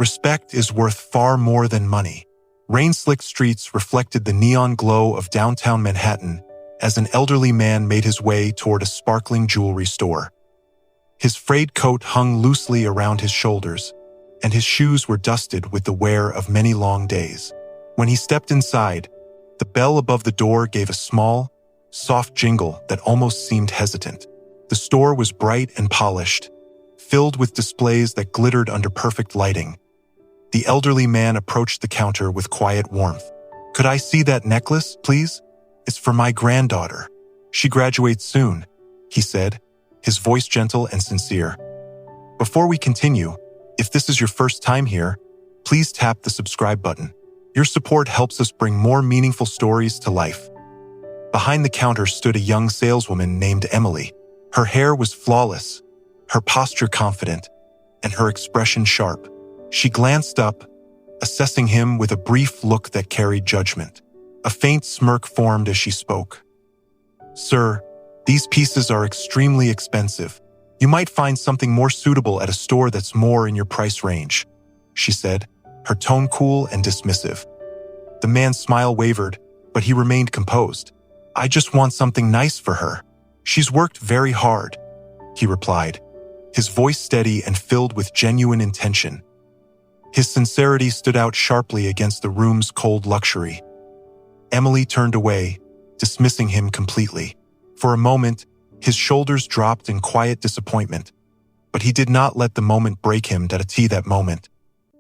Respect is worth far more than money. Rain-slicked streets reflected the neon glow of downtown Manhattan as an elderly man made his way toward a sparkling jewelry store. His frayed coat hung loosely around his shoulders, and his shoes were dusted with the wear of many long days. When he stepped inside, the bell above the door gave a small, soft jingle that almost seemed hesitant. The store was bright and polished, filled with displays that glittered under perfect lighting. The elderly man approached the counter with quiet warmth. "Could I see that necklace, please? It's for my granddaughter. She graduates soon," he said, his voice gentle and sincere. Before we continue, if this is your first time here, please tap the subscribe button. Your support helps us bring more meaningful stories to life. Behind the counter stood a young saleswoman named Emily. Her hair was flawless, her posture confident, and her expression sharp. She glanced up, assessing him with a brief look that carried judgment. A faint smirk formed as she spoke. "Sir, these pieces are extremely expensive. You might find something more suitable at a store that's more in your price range," she said, her tone cool and dismissive. The man's smile wavered, but he remained composed. "I just want something nice for her. She's worked very hard," he replied, his voice steady and filled with genuine intention. His sincerity stood out sharply against the room's cold luxury. Emily turned away, dismissing him completely. For a moment, his shoulders dropped in quiet disappointment, but he did not let the moment break him. That moment,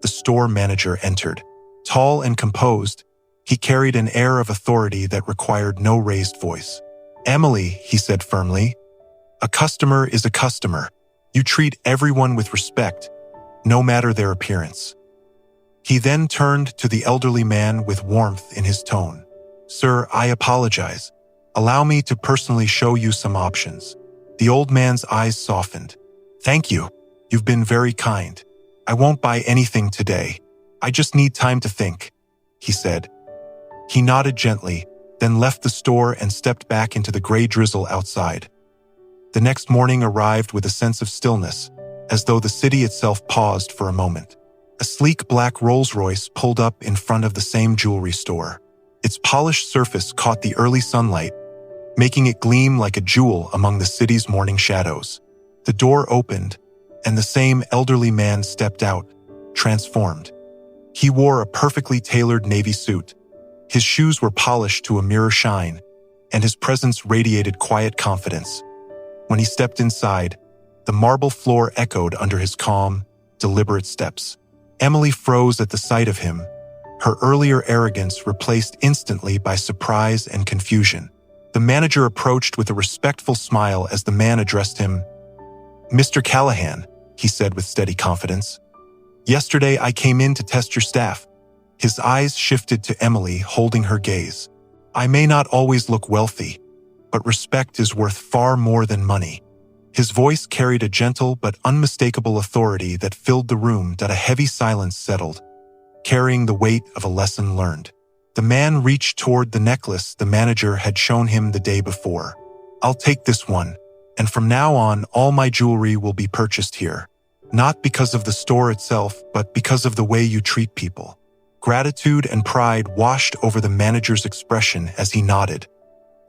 the store manager entered. Tall and composed, he carried an air of authority that required no raised voice. "Emily," he said firmly, "a customer is a customer. You treat everyone with respect, no matter their appearance." He then turned to the elderly man with warmth in his tone. "Sir, I apologize. Allow me to personally show you some options." The old man's eyes softened. "Thank you. You've been very kind. I won't buy anything today. I just need time to think," he said. He nodded gently, then left the store and stepped back into the gray drizzle outside. The next morning arrived with a sense of stillness, as though the city itself paused for a moment. A sleek black Rolls-Royce pulled up in front of the same jewelry store. Its polished surface caught the early sunlight, making it gleam like a jewel among the city's morning shadows. The door opened, and the same elderly man stepped out, transformed. He wore a perfectly tailored navy suit. His shoes were polished to a mirror shine, and his presence radiated quiet confidence. When he stepped inside, the marble floor echoed under his calm, deliberate steps. Emily froze at the sight of him, her earlier arrogance replaced instantly by surprise and confusion. The manager approached with a respectful smile as the man addressed him. "Mr. Callahan," he said with steady confidence. "Yesterday I came in to test your staff." His eyes shifted to Emily, holding her gaze. "I may not always look wealthy, but respect is worth far more than money." His voice carried a gentle but unmistakable authority that filled the room. A heavy silence settled, carrying the weight of a lesson learned. The man reached toward the necklace the manager had shown him the day before. "I'll take this one, and from now on all my jewelry will be purchased here. Not because of the store itself, but because of the way you treat people." Gratitude and pride washed over the manager's expression as he nodded.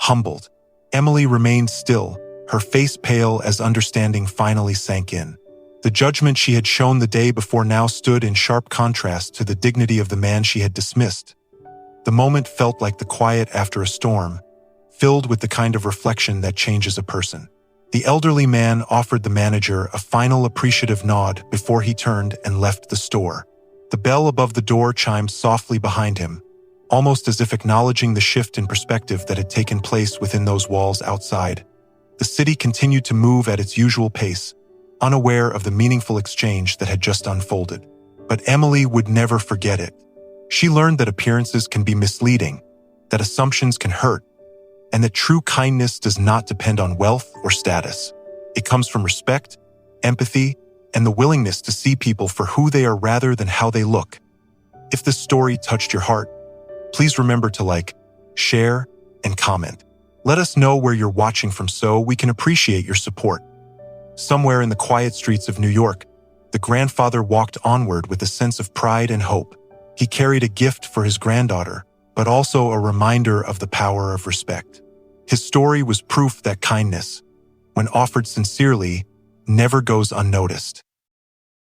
Humbled, Emily remained still, her face pale as understanding finally sank in. The judgment she had shown the day before now stood in sharp contrast to the dignity of the man she had dismissed. The moment felt like the quiet after a storm, filled with the kind of reflection that changes a person. The elderly man offered the manager a final appreciative nod before he turned and left the store. The bell above the door chimed softly behind him, almost as if acknowledging the shift in perspective that had taken place within those walls outside. The city continued to move at its usual pace, unaware of the meaningful exchange that had just unfolded. But Emily would never forget it. She learned that appearances can be misleading, that assumptions can hurt, and that true kindness does not depend on wealth or status. It comes from respect, empathy, and the willingness to see people for who they are rather than how they look. If this story touched your heart, please remember to like, share, and comment. Let us know where you're watching from so we can appreciate your support. Somewhere in the quiet streets of New York, The grandfather walked onward with a sense of pride and hope. He carried a gift for his granddaughter, but also a reminder of the power of respect. His story was proof that kindness, when offered sincerely, never goes unnoticed.